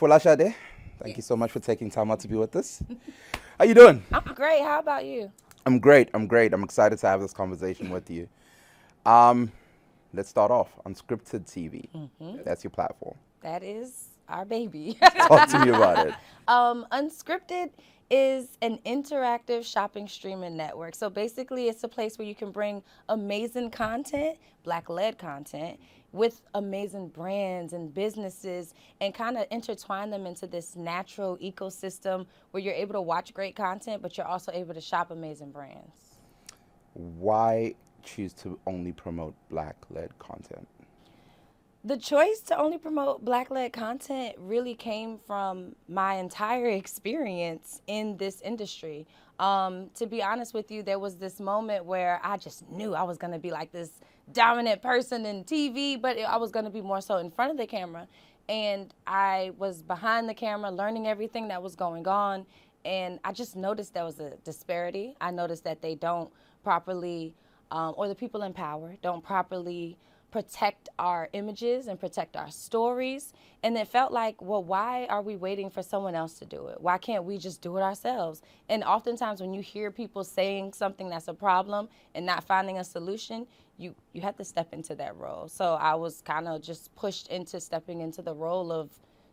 Folasade, thank you so much for taking time out to be with us. How you doing? I'm great. How about you? I'm great. I'm excited to have this conversation with you. Let's start off. Unscripted TV. That's your platform. That is our baby. Talk to me about it. Unscripted is an interactive shopping streaming network. So basically, it's a place where you can bring amazing content, Black-led content, with amazing brands and businesses and kind of intertwine them into this natural ecosystem where you're able to watch great content, but you're also able to shop amazing brands. Why choose to only promote Black-led content? The choice to only promote Black-led content really came from my entire experience in this industry. To be honest with you, there was this moment where I just knew I was going to be like this dominant person in TV, but I was going to be more so in front of the camera. And I was behind the camera learning everything that was going on. And I just noticed there was a disparity. I noticed that they don't properly, or the people in power don't properly protect our images and protect our stories. And it felt like, well, why are we waiting for someone else to do it? Why can't we just do it ourselves? And oftentimes when you hear people saying something that's a problem and not finding a solution, you have to step into that role. So I was kind of just pushed into stepping into the role of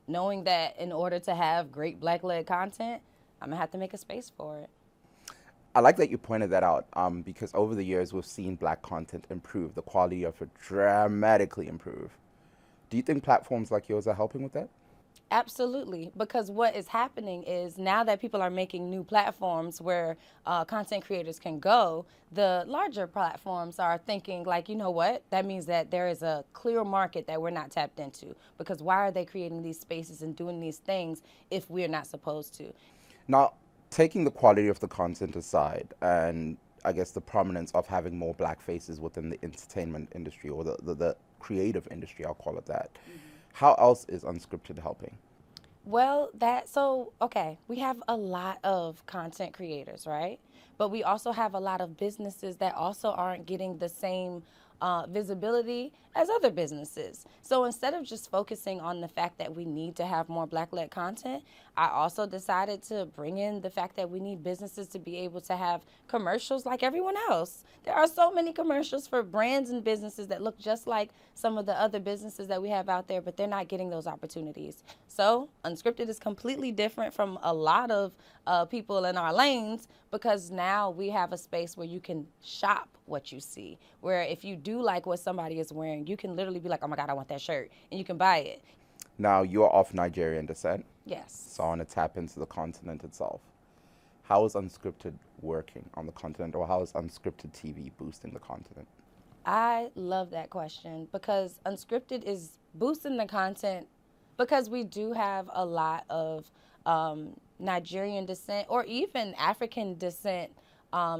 knowing that in order to have great Black-led content, I'm gonna have to make a space for it. I like that you pointed that out because over the years we've seen Black content improve, the quality of it dramatically improve. Do you think platforms like yours are helping with that? Absolutely, because what is happening is now that people are making new platforms where content creators can go, the larger platforms are thinking like, you know what, that means that there is a clear market that we're not tapped into, because why are they creating these spaces and doing these things if we're not supposed to? Now, taking the quality of the content aside and I guess the prominence of having more Black faces within the entertainment industry or the creative industry, I'll call it that. How else is Unscripted helping? Well, okay, we have a lot of content creators, right? But we also have a lot of businesses that also aren't getting the same visibility as other businesses. So instead of just focusing on the fact that we need to have more Black-led content, I also decided to bring in the fact that we need businesses to be able to have commercials like everyone else. There are so many commercials for brands and businesses that look just like some of the other businesses that we have out there, but they're not getting those opportunities. So Unscripted is completely different from a lot of people in our lanes, because now we have a space where you can shop what you see, where if you do like what somebody is wearing, you can literally be like, oh my God, I want that shirt, and you can buy it. Now, you're of Nigerian descent. Yes. So I want to tap into the continent itself. How is Unscripted working on the continent, or how is Unscripted TV boosting the continent? I love that question, because Unscripted is boosting the content because we do have a lot of Nigerian descent or even African descent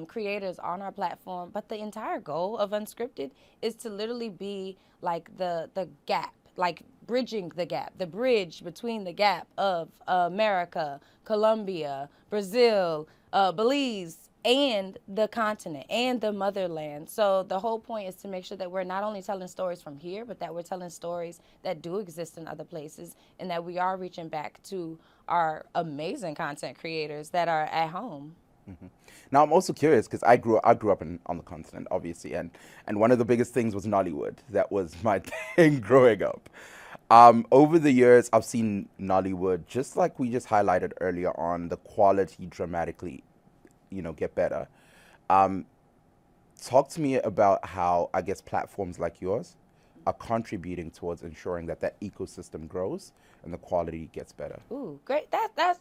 creators on our platform. But the entire goal of Unscripted is to literally be like the gap, like bridging the gap, the bridge between the gap of America, Colombia, Brazil, Belize, and the continent and the motherland. So the whole point is to make sure that we're not only telling stories from here, but that we're telling stories that do exist in other places, and that we are reaching back to our amazing content creators that are at home. Now, I'm also curious because I grew up on the continent, obviously, and one of the biggest things was Nollywood. That was my thing growing up. Over the years, I've seen Nollywood, just like we just highlighted earlier on, the quality dramatically, get better. Talk to me about how, I guess, platforms like yours are contributing towards ensuring that that ecosystem grows and the quality gets better. Ooh, great.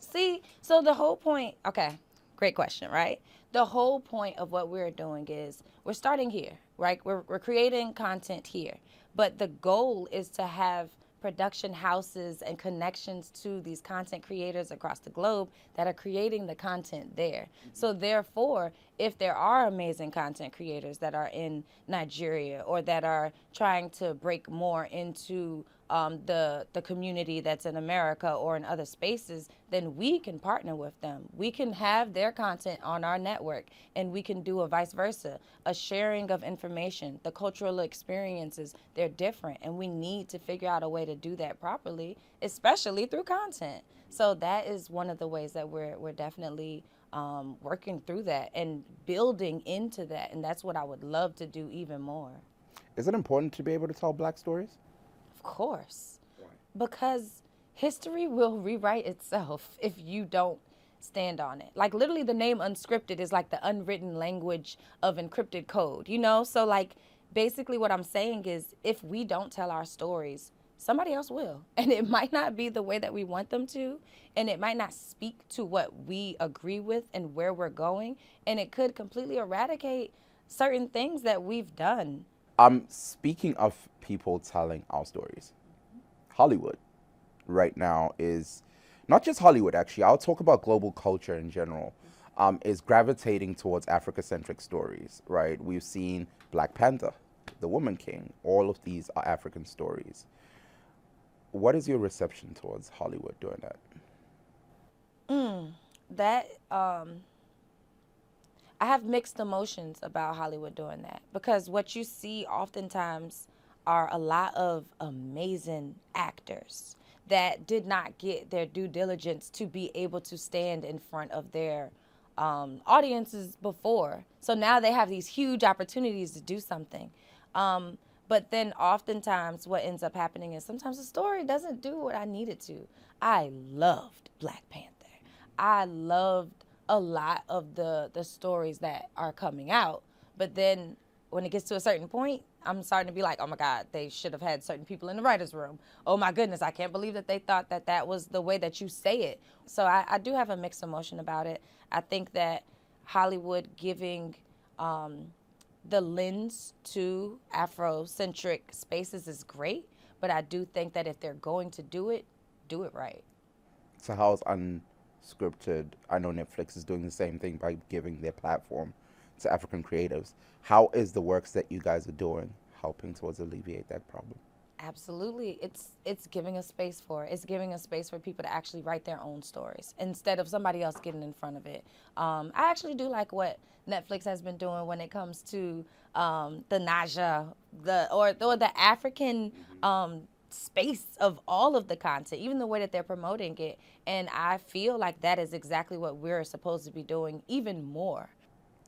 See, so the whole point, okay, great question, right? The whole point of what we're doing is we're starting here, right? We're creating content here. But the goal is to have production houses and connections to these content creators across the globe that are creating the content there. So therefore, if there are amazing content creators that are in Nigeria or that are trying to break more into the community that's in America or in other spaces, then we can partner with them. We can have their content on our network, and we can do a vice versa, a sharing of information. The cultural experiences, they're different, and we need to figure out a way to do that properly, especially through content. So that is one of the ways that we're definitely working through that and building into that, and that's what I would love to do even more. Is it important to be able to tell Black stories? Of course. Why? Because history will rewrite itself if you don't stand on it. Like literally the name Unscripted is like the unwritten language of encrypted code, you know? So like basically what I'm saying is if we don't tell our stories, somebody else will. And it might not be the way that we want them to, and it might not speak to what we agree with and where we're going, and it could completely eradicate certain things that we've done. Speaking of people telling our stories, Hollywood right now is not just Hollywood, actually. I'll talk about global culture in general. Is gravitating towards Africa-centric stories, right? We've seen Black Panther, The Woman King. All of these are African stories. What is your reception towards Hollywood doing that? I have mixed emotions about Hollywood doing that because what you see oftentimes are a lot of amazing actors that did not get their due diligence to be able to stand in front of their audiences before. So now they have these huge opportunities to do something. But then oftentimes what ends up happening is sometimes the story doesn't do what I need it to. I loved Black Panther. I loved a lot of the stories that are coming out. But then when it gets to a certain point, I'm starting to be like, oh my God, they should have had certain people in the writer's room. Oh my goodness, I can't believe that they thought that that was the way that you say it. So I do have a mixed emotion about it. I think that Hollywood giving the lens to Afrocentric spaces is great, but I do think that if they're going to do it right. So how's Unscripted? I know Netflix is doing the same thing by giving their platform to African creatives. How is the works that you guys are doing helping towards alleviate that problem? Absolutely. It's giving a space for it. It's giving a space for people to actually write their own stories instead of somebody else getting in front of it. I actually do like what Netflix has been doing when it comes to the Naja, or the African space of all of the content, even the way that they're promoting it. And I feel like that is exactly what we're supposed to be doing even more.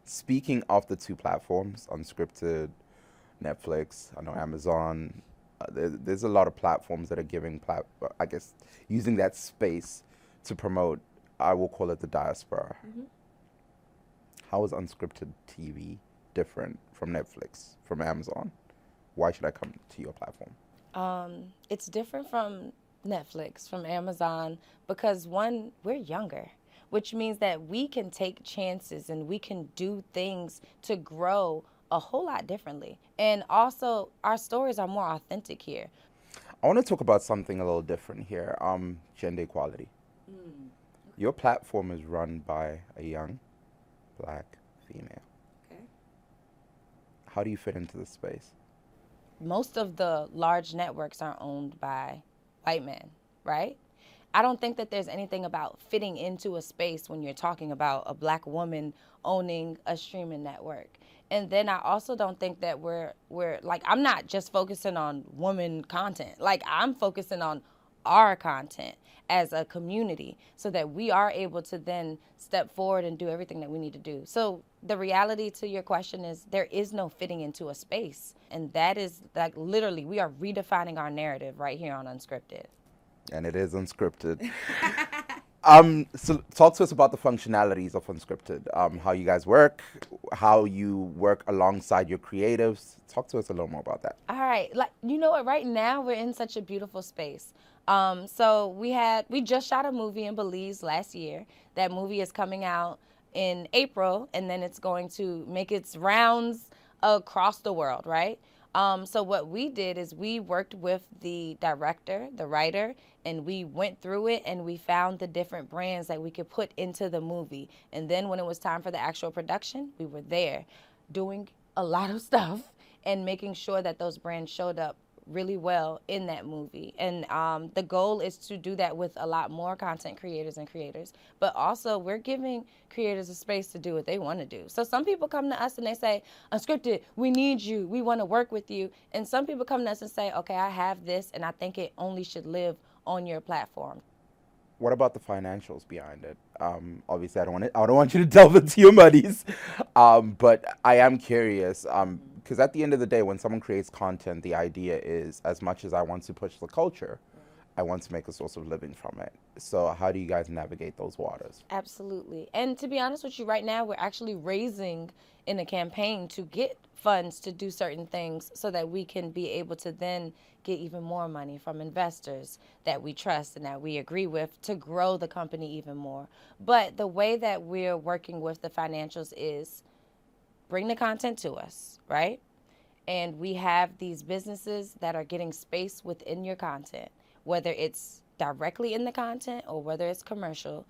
Speaking of the two platforms, Unscripted, Netflix, I know Amazon, there's a lot of platforms that are giving, I guess, using that space to promote, I will call it the diaspora. Mm-hmm. How is Unscripted TV different from Netflix, from Amazon? Why should I come to your platform? It's different from Netflix, from Amazon, because one, we're younger, which means that we can take chances and we can do things to grow a whole lot differently. And also, our stories are more authentic here. I want to talk about something a little different here, gender equality. Your platform is run by a young Black female. Okay. How do you fit into this space? Most of the large networks are owned by white men, right? I don't think that there's anything about fitting into a space when you're talking about a Black woman owning a streaming network. And then I also don't think that we're like, I'm not just focusing on woman content. Like, I'm focusing on our content as a community so that we are able to then step forward and do everything that we need to do. So the reality to your question is there is no fitting into a space. And that is like literally we are redefining our narrative right here on Unscripted. And it is Unscripted. So talk to us about the functionalities of Unscripted, how you guys work, how you work alongside your creatives. Talk to us a little more about that. All right. Like, you know what? Right now we're in such a beautiful space. So we just shot a movie in Belize last year. That movie is coming out in April, and then it's going to make its rounds across the world, right? So what we did is we worked with the director, the writer, and we went through it and we found the different brands that we could put into the movie. And then when it was time for the actual production, we were there doing a lot of stuff and making sure that those brands showed up really well in that movie. And the goal is to do that with a lot more content creators, but also we're giving creators a space to do what they want to do. So some people come to us and they say, Unscripted, we need you, we want to work with you. And some people come to us and say, okay, I have this and I think it only should live on your platform. What about the financials behind it? Obviously, I don't want you to delve into your monies, but I am curious because at the end of the day, when someone creates content, the idea is, as much as I want to push the culture, I want to make a source of living from it. So how do you guys navigate those waters? Absolutely. And to be honest with you, right now we're actually raising in a campaign to get funds to do certain things so that we can be able to then get even more money from investors that we trust and that we agree with to grow the company even more. But the way that we're working with the financials is bring the content to us, right? And we have these businesses that are getting space within your content, whether it's directly in the content or whether it's commercial.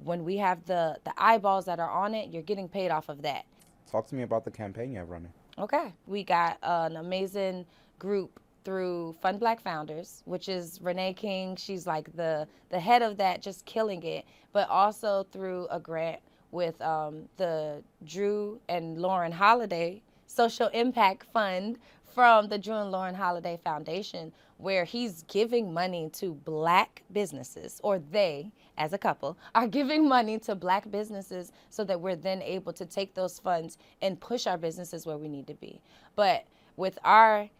When we have the eyeballs that are on it, you're getting paid off of that. Talk to me about the campaign you have running. Okay. We got an amazing group through Fund Black Founders, which is Renee King. She's like the head of that, just killing it. But also through a grant with the Drew and Lauren Holiday Social Impact Fund from the Drew and Lauren Holiday Foundation, where he's giving money to Black businesses, or they, as a couple, are giving money to Black businesses so that we're then able to take those funds and push our businesses where we need to be. But with our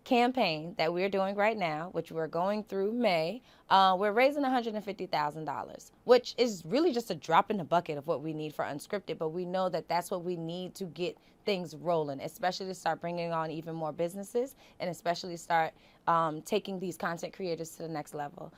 campaign that we're doing right now, which we're going through May, we're raising $150,000, which is really just a drop in the bucket of what we need for Unscripted, but we know that that's what we need to get things rolling, especially to start bringing on even more businesses and especially start taking these content creators to the next level.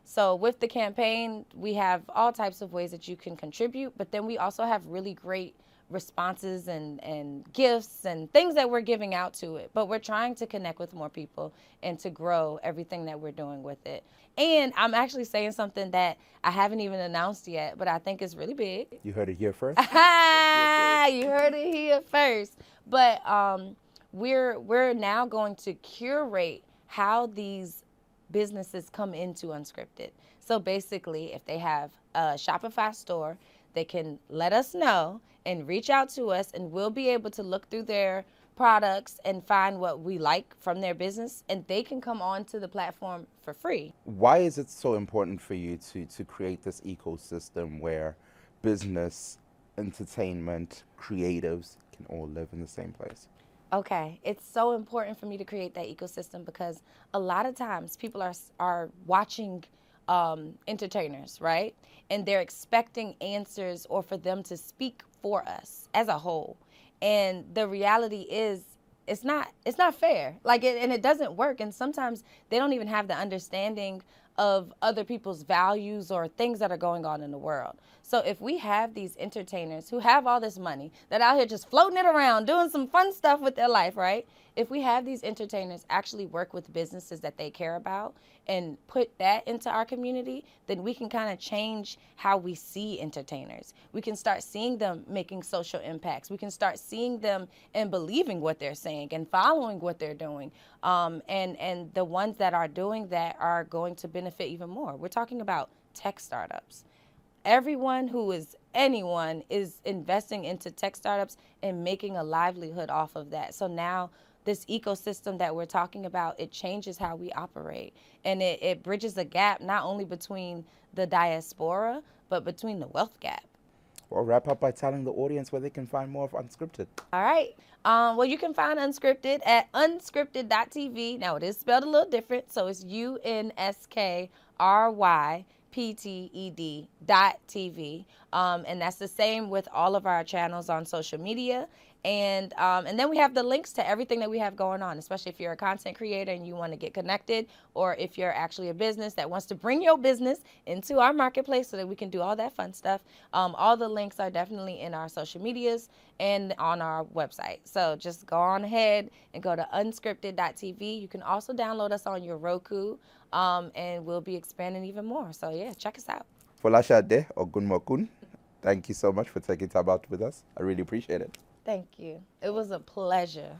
So with the campaign, we have all types of ways that you can contribute, but then we also have really great responses and gifts and things that we're giving out to it. But we're trying to connect with more people and to grow everything that we're doing with it. And I'm actually saying something that I haven't even announced yet, but I think is really big. You heard it here first? You heard it here first. But we're now going to curate how these businesses come into Unscripted. So basically, if they have a Shopify store, they can let us know and reach out to us, and we'll be able to look through their products and find what we like from their business, and they can come on to the platform for free. Why is it so important for you to create this ecosystem where business, entertainment, creatives can all live in the same place? Okay, it's so important for me to create that ecosystem because a lot of times people are watching entertainers, right? And they're expecting answers or for them to speak for us as a whole. And the reality is it's not fair. And it doesn't work. And sometimes they don't even have the understanding of other people's values or things that are going on in the world. So if we have these entertainers who have all this money that out here just floating it around, doing some fun stuff with their life, right? If we have these entertainers actually work with businesses that they care about and put that into our community, then we can kind of change how we see entertainers. We can start seeing them making social impacts. We can start seeing them and believing what they're saying and following what they're doing. And the ones that are doing that are going to benefit even more. We're talking about tech startups. Anyone is investing into tech startups and making a livelihood off of that. So now this ecosystem that we're talking about, it changes how we operate. And it bridges a gap not only between the diaspora, but between the wealth gap. Well, wrap up by telling the audience where they can find more of Unscripted. All right. Well, you can find Unscripted at unskrypted.tv. Now, it is spelled a little different, so it's UNSKRYPTED.TV. And that's the same with all of our channels on social media. And then we have the links to everything that we have going on, especially if you're a content creator and you want to get connected, or if you're actually a business that wants to bring your business into our marketplace so that we can do all that fun stuff. All the links are definitely in our social medias and on our website. So just go on ahead and go to unskrypted.tv. You can also download us on your Roku, and we'll be expanding even more. So yeah, check us out. Folasade Ogunmokun, thank you so much for taking time out with us. I really appreciate it. Thank you. It was a pleasure.